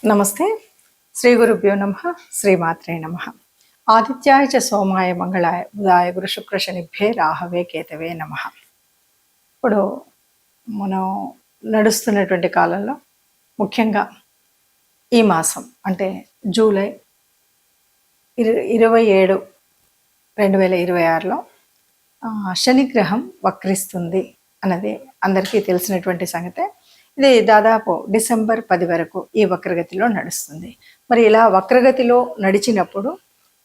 నమస్తే. శ్రీ గురుభ్యో నమః. శ్రీమాత్రే నమః. ఆదిత్యాయ చ సోమాయ మంగళాయ బుధాయ గురు శుక్ర శనిభ్యే రాహవే కేతవే నమః. ఇప్పుడు మనం నడుస్తున్నటువంటి కాలంలో ముఖ్యంగా ఈ మాసం అంటే జూలై 27, 2026లో శనిగ్రహం వక్రిస్తుంది అన్నది అందరికీ తెలిసినటువంటి సంగతే. ఇది దాదాపు డిసెంబర్ 10 వరకు ఈ వక్రగతిలో నడుస్తుంది. మరి ఇలా వక్రగతిలో నడిచినప్పుడు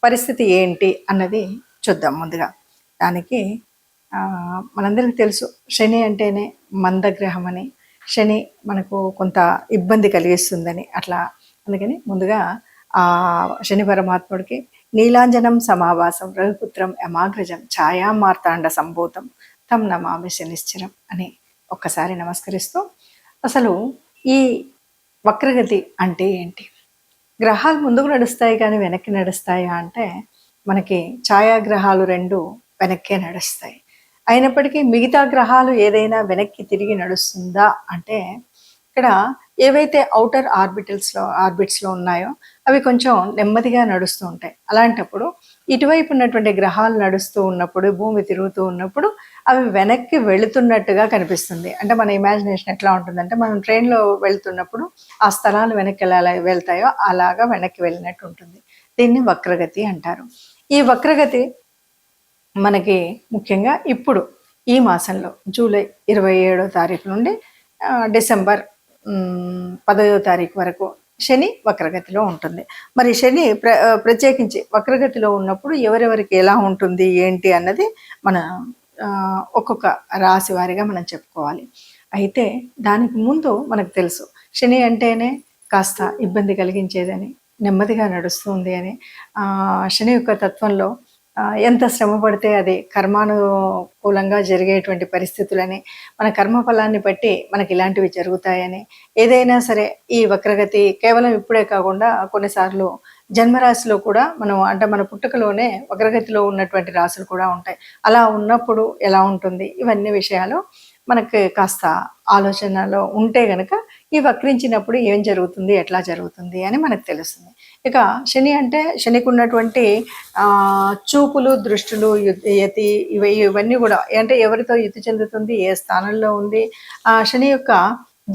పరిస్థితి ఏంటి అన్నది చూద్దాం. ముందుగా దానికి మనందరికీ తెలుసు, శని అంటేనే మందగ్రహం అని, శని మనకు కొంత ఇబ్బంది కలిగిస్తుందని. అట్లా అందుకని ముందుగా ఆ శని పరమాత్ముడికి నీలాంజనం సమావాసం రఘుపుత్రం యమాగ్రజం ఛాయా మార్తాండ సంభూతం తం నమామి శనిశ్చరం అని ఒక్కసారి నమస్కరిస్తూ, అసలు ఈ వక్రగతి అంటే ఏంటి? గ్రహాలు ముందుకు నడుస్తాయి కానీ వెనక్కి నడుస్తాయా అంటే, మనకి ఛాయాగ్రహాలు రెండు వెనక్కే నడుస్తాయి. అయినప్పటికీ మిగతా గ్రహాలు ఏదైనా వెనక్కి తిరిగి నడుస్తుందా అంటే, ఇక్కడ ఏవైతే ఔటర్ ఆర్బిట్స్లో ఉన్నాయో అవి కొంచెం నెమ్మదిగా నడుస్తూ ఉంటాయి. అలాంటప్పుడు ఇటువైపు ఉన్నటువంటి గ్రహాలు నడుస్తూ ఉన్నప్పుడు, భూమి తిరుగుతూ ఉన్నప్పుడు అవి వెనక్కి వెళుతున్నట్టుగా కనిపిస్తుంది. అంటే మన ఇమాజినేషన్ ఎట్లా ఉంటుందంటే, మనం ట్రైన్లో వెళ్తున్నప్పుడు ఆ స్థలాలు వెనక్కి ఎలా వెళ్తాయో అలాగా వెనక్కి వెళ్ళినట్టు ఉంటుంది. దీన్ని వక్రగతి అంటారు. ఈ వక్రగతి మనకి ముఖ్యంగా ఇప్పుడు ఈ మాసంలో జూలై 27వ తారీఖు నుండి డిసెంబర్ 10వ తారీఖు వరకు శని వక్రగతిలో ఉంటుంది. మరి శని ప్రత్యేకించి వక్రగతిలో ఉన్నప్పుడు ఎవరెవరికి ఎలా ఉంటుంది ఏంటి అన్నది మన ఒక్కొక్క రాశి వారిగా మనం చెప్పుకోవాలి. అయితే దానికి ముందు మనకు తెలుసు, శని అంటేనే కాస్త ఇబ్బంది కలిగించేదని, నెమ్మదిగా నడుస్తుంది అని. శని యొక్క తత్వంలో ఎంత శ్రమ పడితే అది కర్మానుకూలంగా జరిగేటువంటి పరిస్థితులని, మన కర్మఫలాన్ని బట్టి మనకి ఇలాంటివి జరుగుతాయని. ఏదైనా సరే ఈ వక్రగతి కేవలం ఇప్పుడే కాకుండా కొన్నిసార్లు జన్మరాశిలో కూడా అంటే మన పుట్టుకలోనే వక్రగతిలో ఉన్నటువంటి రాశులు కూడా ఉంటాయి. అలా ఉన్నప్పుడు ఎలా ఉంటుంది, ఇవన్నీ విషయాలు మనకి కాస్త ఆలోచనలో ఉంటే గనక ఈ వక్రించినప్పుడు ఏం జరుగుతుంది, ఎట్లా జరుగుతుంది అని మనకు తెలుస్తుంది. ఇక శని అంటే శనికి ఉన్నటువంటి చూపులు, దృష్టులు, యతి ఇవన్నీ కూడా అంటే ఎవరితో యుతి చెందుతుంది, ఏ స్థానంలో ఉంది, శని యొక్క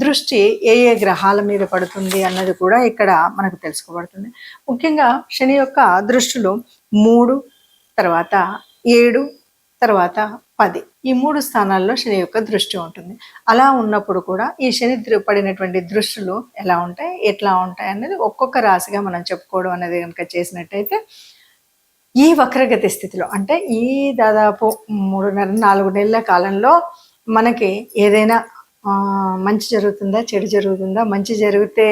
దృష్టి ఏ ఏ గ్రహాల మీద పడుతుంది అన్నది కూడా ఇక్కడ మనకు తెలుసుకోబడుతుంది. ముఖ్యంగా శని యొక్క దృష్టిలో 3, తర్వాత 7, తర్వాత 10 ఈ 3 స్థానాల్లో శని యొక్క దృష్టి ఉంటుంది. అలా ఉన్నప్పుడు కూడా ఈ శని పడినటువంటి దృష్టిలు ఎలా ఉంటాయి, ఎట్లా ఉంటాయి అనేది ఒక్కొక్క రాశిగా మనం చెప్పుకోవడం అనేది కనుక చేసినట్టయితే, ఈ వక్రగతి స్థితిలో అంటే ఈ దాదాపు 3.5-4 నెలల కాలంలో మనకి ఏదైనా మంచి జరుగుతుందా, చెడు జరుగుతుందా? మంచి జరిగితే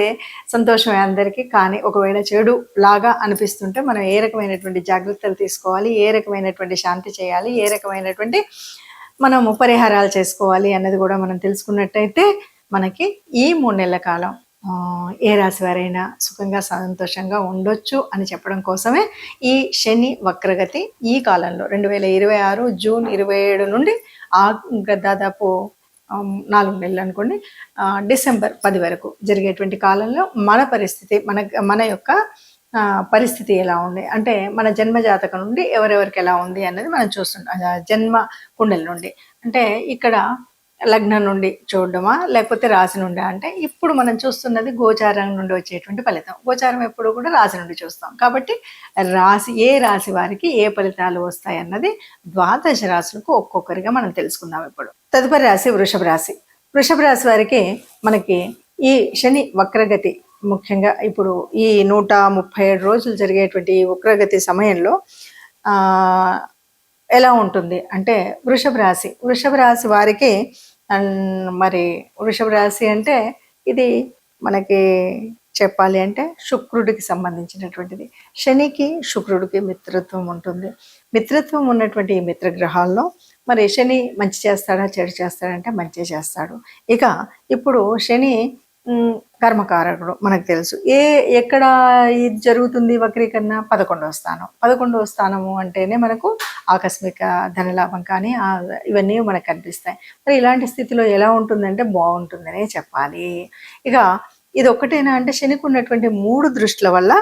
సంతోషమే అందరికీ. కానీ ఒకవేళ చెడు లాగా అనిపిస్తుంటే మనం ఏ రకమైనటువంటి జాగ్రత్తలు తీసుకోవాలి, ఏ రకమైనటువంటి శాంతి చేయాలి, ఏ రకమైనటువంటి మనము పరిహారాలు చేసుకోవాలి అన్నది కూడా మనం తెలుసుకున్నట్టయితే మనకి ఈ 3 నెలల కాలం ఏ రాశి వారైనా సుఖంగా సంతోషంగా ఉండొచ్చు అని చెప్పడం కోసమే ఈ శని వక్రగతి ఈ కాలంలో 2026 జూన్ 27 నుండి దాదాపు 4 నెలలు అనుకోండి, డిసెంబర్ 10 వరకు జరిగేటువంటి కాలంలో మన పరిస్థితి, మన యొక్క పరిస్థితి ఎలా ఉంది అంటే, మన జన్మ జాతకం నుండి ఎవరెవరికి ఎలా ఉంది అన్నది మనం చూస్తుంటాం. జన్మ కుండలి నుండి అంటే ఇక్కడ లగ్నం నుండి చూడడమా లేకపోతే రాశి నుండి అంటే, ఇప్పుడు మనం చూస్తున్నది గోచారం నుండి వచ్చేటువంటి ఫలితం. గోచారం ఎప్పుడు కూడా రాశి నుండి చూస్తాం కాబట్టి ఏ రాశి వారికి ఏ ఫలితాలు వస్తాయి అన్నది ద్వాదశ రాశులకు ఒక్కొక్కరిగా మనం తెలుసుకుందాం. ఇప్పుడు తదుపరి రాశి వృషభ రాశి. వృషభ రాశి వారికి మనకి ఈ శని వక్రగతి ముఖ్యంగా ఇప్పుడు ఈ 137 రోజులు జరిగేటువంటి వక్రగతి సమయంలో ఎలా ఉంటుంది అంటే, వృషభ రాశి వారికి మరి వృషభ రాశి అంటే ఇది మనకి చెప్పాలి అంటే శుక్రుడికి సంబంధించినటువంటిది. శనికి శుక్రుడికి మిత్రత్వం ఉంటుంది. మిత్రత్వం ఉన్నటువంటి ఈ మిత్రగ్రహాల్లో మరి శని మంచి చేస్తాడా, చెడు చేస్తాడంటే మంచి చేస్తాడు. ఇక ఇప్పుడు శని కర్మకారకుడు మనకు తెలుసు. ఎక్కడ ఇది జరుగుతుంది వక్రీకరణ? 11వ స్థానం. 11వ స్థానము అంటేనే మనకు ఆకస్మిక ధనలాభం కానీ ఇవన్నీ మనకు కనిపిస్తాయి. మరి ఇలాంటి స్థితిలో ఎలా ఉంటుందంటే బాగుంటుందనే చెప్పాలి. ఇక ఇది ఒక్కటేనా అంటే శనికి ఉన్నటువంటి 3 దృష్టిల వల్ల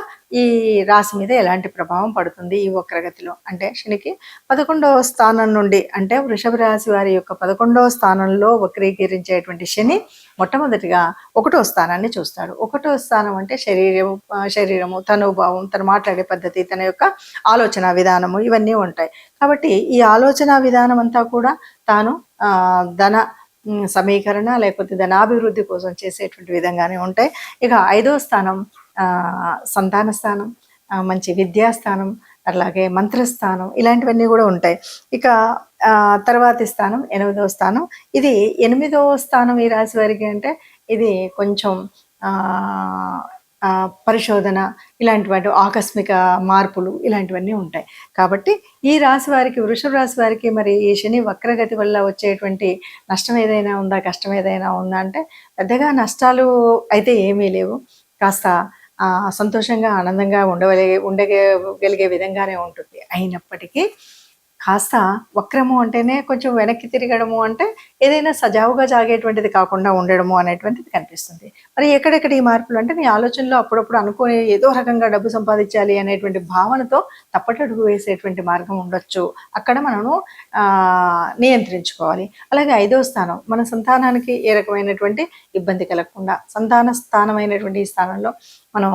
ఈ రాశి మీద ఎలాంటి ప్రభావం పడుతుంది ఈ వక్రగతిలో అంటే శనికి 11వ స్థానం నుండి అంటే వృషభ రాశి వారి యొక్క 11వ స్థానంలో వక్రీకరించేటువంటి శని మొట్టమొదటిగా 1వ స్థానాన్ని చూస్తాడు. 1వ స్థానం అంటే శరీరము, తనుభావం, తను మాట్లాడే పద్ధతి, తన యొక్క ఆలోచన విధానము ఇవన్నీ ఉంటాయి. కాబట్టి ఈ ఆలోచన విధానం అంతా కూడా తాను ధన సమీకరణ లేకపోతే ధనాభివృద్ధి కోసం చేసేటువంటి విధంగానే ఉంటాయి. ఇక 5వ స్థానం సంతాన స్థానం, మంచి విద్యాస్థానం, అలాగే మంత్రస్థానం ఇలాంటివన్నీ కూడా ఉంటాయి. ఇక తర్వాతి స్థానం 8వ స్థానం. ఇది 8వ స్థానం ఈ రాశి వారికి అంటే ఇది కొంచెం పరిశోధన ఇలాంటివంటి ఆకస్మిక మార్పులు ఇలాంటివన్నీ ఉంటాయి. కాబట్టి ఈ రాశి వారికి, వృషభ రాశి వారికి మరి ఈ శని వక్రగతి వల్ల వచ్చేటువంటి నష్టం ఏదైనా ఉందా, కష్టం ఏదైనా ఉందా అంటే పెద్దగా నష్టాలు అయితే ఏమీ లేవు. కాస్త సంతోషంగా ఆనందంగా ఉండగలిగే విధంగానే ఉంటుంది. అయినప్పటికీ కాస్త వక్రము అంటేనే కొంచెం వెనక్కి తిరగడము అంటే ఏదైనా సజావుగా సాగేటువంటిది కాకుండా ఉండడము అనేటువంటిది కనిపిస్తుంది. మరి ఎక్కడెక్కడ ఈ మార్పులు అంటే నీ ఆలోచనలో అప్పుడప్పుడు అనుకుని ఏదో రకంగా డబ్బు సంపాదించాలి అనేటువంటి భావనతో తప్పటడుగు వేసేటువంటి మార్గం ఉండొచ్చు. అక్కడ మనము నియంత్రించుకోవాలి. అలాగే 5వ స్థానం మన సంతానానికి ఏ రకమైనటువంటి ఇబ్బంది కలగకుండా సంతాన స్థానమైనటువంటి ఈ స్థానంలో మనం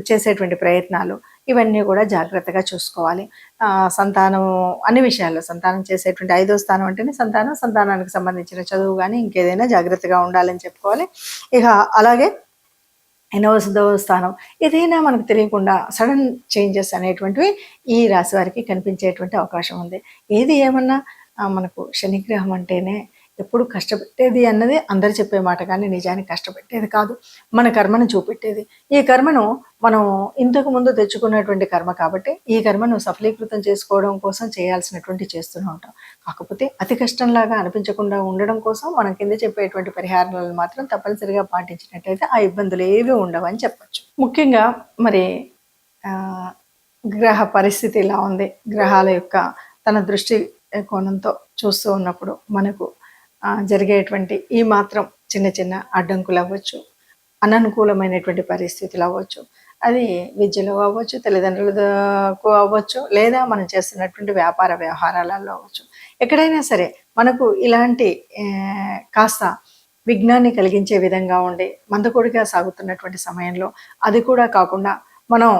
చేసేటువంటి ప్రయత్నాలు ఇవన్నీ కూడా జాగ్రత్తగా చూసుకోవాలి. సంతానం అన్ని విషయాల్లో సంతానం చేసేటువంటి 5వ స్థానం అంటేనే సంతానానికి సంబంధించిన చదువు కానీ ఇంకేదైనా జాగ్రత్తగా ఉండాలని చెప్పుకోవాలి. ఇక అలాగే 8వ స్థానం ఏదైనా మనకు తెలియకుండా సడన్ చేంజెస్ అనేటువంటివి ఈ రాశి వారికి కనిపించేటువంటి అవకాశం ఉంది. ఏది ఏమన్నా మనకు శనిగ్రహం అంటేనే ఎప్పుడు కష్టపెట్టేది అన్నది అందరు చెప్పే మాట, కానీ నిజానికి కష్టపెట్టేది కాదు, మన కర్మను చూపెట్టేది. ఈ కర్మను మనం ఇంతకు ముందు తెచ్చుకున్నటువంటి కర్మ కాబట్టి ఈ కర్మను సఫలీకృతం చేసుకోవడం కోసం చేయాల్సినటువంటి చేస్తూనే ఉంటాం. కాకపోతే అతి కష్టంలాగా అనిపించకుండా ఉండడం కోసం మనం కింద చెప్పేటువంటి పరిహారాలను మాత్రం తప్పనిసరిగా పాటించినట్టయితే ఆ ఇబ్బందులు ఏవి ఉండవని చెప్పచ్చు. ముఖ్యంగా మరి గ్రహ పరిస్థితి ఇలా ఉంది, గ్రహాల యొక్క తన దృష్టి కోణంతో చూస్తూ ఉన్నప్పుడు మనకు జరిగేటువంటి ఈ మాత్రం చిన్న చిన్న అడ్డంకులు అవ్వచ్చు, అననుకూలమైనటువంటి పరిస్థితులు అవ్వచ్చు, అది విద్యలో అవ్వచ్చు, తల్లిదండ్రులకు అవ్వచ్చు, లేదా మనం చేస్తున్నటువంటి వ్యాపార వ్యవహారాలలో అవ్వచ్చు. ఎక్కడైనా సరే మనకు ఇలాంటి కాస్త విఘ్నాన్ని కలిగించే విధంగా ఉండి మందకొడిగా సాగుతున్నటువంటి సమయంలో అది కూడా కాకుండా మనం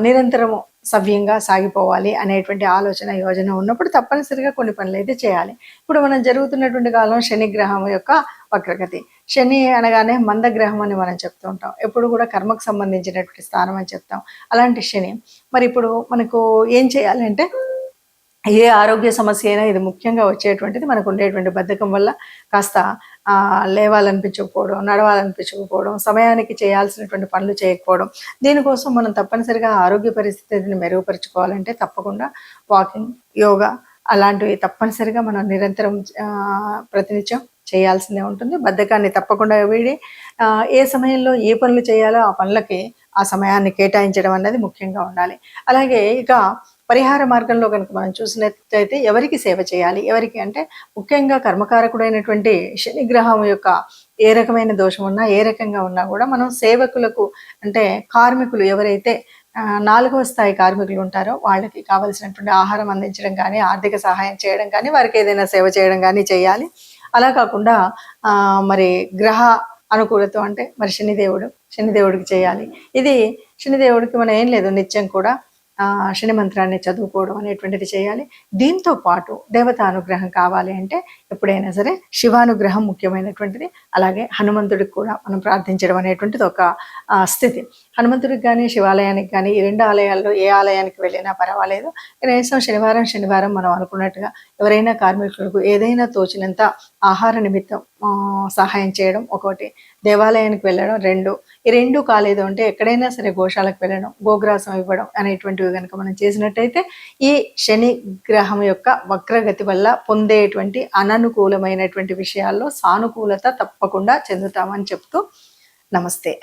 నిరంతరము సవ్యంగా సాగిపోవాలి అనేటువంటి ఆలోచన యోజన ఉన్నప్పుడు తప్పనిసరిగా కొన్ని పనులు అయితే చేయాలి. ఇప్పుడు మనం జరుగుతున్నటువంటి కాలం శని గ్రహం యొక్క వక్రగతి. శని అనగానే మందగ్రహం అని మనం చెప్తూ ఉంటాం, ఎప్పుడు కూడా కర్మకు సంబంధించినటువంటి స్థానం అని చెప్తాం. అలాంటి శని మరి ఇప్పుడు మనకు ఏం చేయాలంటే ఏ ఆరోగ్య సమస్య అయినా ఇది ముఖ్యంగా వచ్చేటువంటిది మనకు ఉండేటువంటి బద్ధకం వల్ల కాస్త లేవాలనిపించకపోవడం, నడవాలనిపించకపోవడం, సమయానికి చేయాల్సినటువంటి పనులు చేయకపోవడం. దీనికోసం మనం తప్పనిసరిగా ఆరోగ్య పరిస్థితిని మెరుగుపరుచుకోవాలంటే తప్పకుండా వాకింగ్, యోగా అలాంటివి తప్పనిసరిగా మనం నిరంతరం ప్రతినిత్యం చేయాల్సిందే ఉంటుంది. బద్ధకాన్ని తప్పకుండా వీడి ఏ సమయంలో ఏ పనులు చేయాలో ఆ పనులకి ఆ సమయాన్ని కేటాయించడం అన్నది ముఖ్యంగా ఉండాలి. అలాగే ఇక పరిహార మార్గంలో కనుక మనం చూసినట్లయితే ఎవరికి సేవ చేయాలి, ఎవరికి అంటే ముఖ్యంగా కర్మకారకుడైనటువంటి శనిగ్రహం యొక్క ఏ రకమైన దోషం ఉన్నా ఏ రకంగా ఉన్నా కూడా మనం సేవకులకు అంటే కార్మికులు ఎవరైతే 4వ స్థాయి కార్మికులు ఉంటారో వాళ్ళకి కావలసినటువంటి ఆహారం అందించడం కానీ, ఆర్థిక సహాయం చేయడం కానీ, వారికి ఏదైనా సేవ చేయడం కానీ చేయాలి. అలా కాకుండా మరి గ్రహ అనుకూలత అంటే మరి శనిదేవుడికి చేయాలి. ఇది శనిదేవుడికి మనం ఏం లేదు, నిత్యం కూడా శని మంత్రాన్ని చదువుకోవడం అనేటువంటిది చేయాలి. దీంతో పాటు దేవతా అనుగ్రహం కావాలి అంటే ఎప్పుడైనా సరే శివానుగ్రహం ముఖ్యమైనటువంటిది. అలాగే హనుమంతుడికి కూడా మనం ప్రార్థించడం అనేటువంటిది ఒక స్థితి. హనుమంతుడికి కానీ శివాలయానికి కానీ ఈ 2 ఆలయాల్లో ఏ ఆలయానికి వెళ్ళినా పర్వాలేదు. కనీసం శనివారం మనం అనుకున్నట్టుగా ఎవరైనా కార్మికులకు ఏదైనా తోచినంత ఆహార నిమిత్తం సహాయం చేయడం ఒకటి, దేవాలయానికి వెళ్ళడం 2, ఈ 2 కాలేదు అంటే ఎక్కడైనా సరే గోశాలకు వెళ్ళడం, గోగ్రాసం ఇవ్వడం అనేటువంటివి కనుక మనం చేసినట్టయితే ఈ శని గ్రహం యొక్క వక్రగతి వల్ల పొందేటువంటి అననుకూలమైనటువంటి విషయాల్లో సానుకూలత తప్పకుండా చెందుతామని చెప్తూ నమస్తే.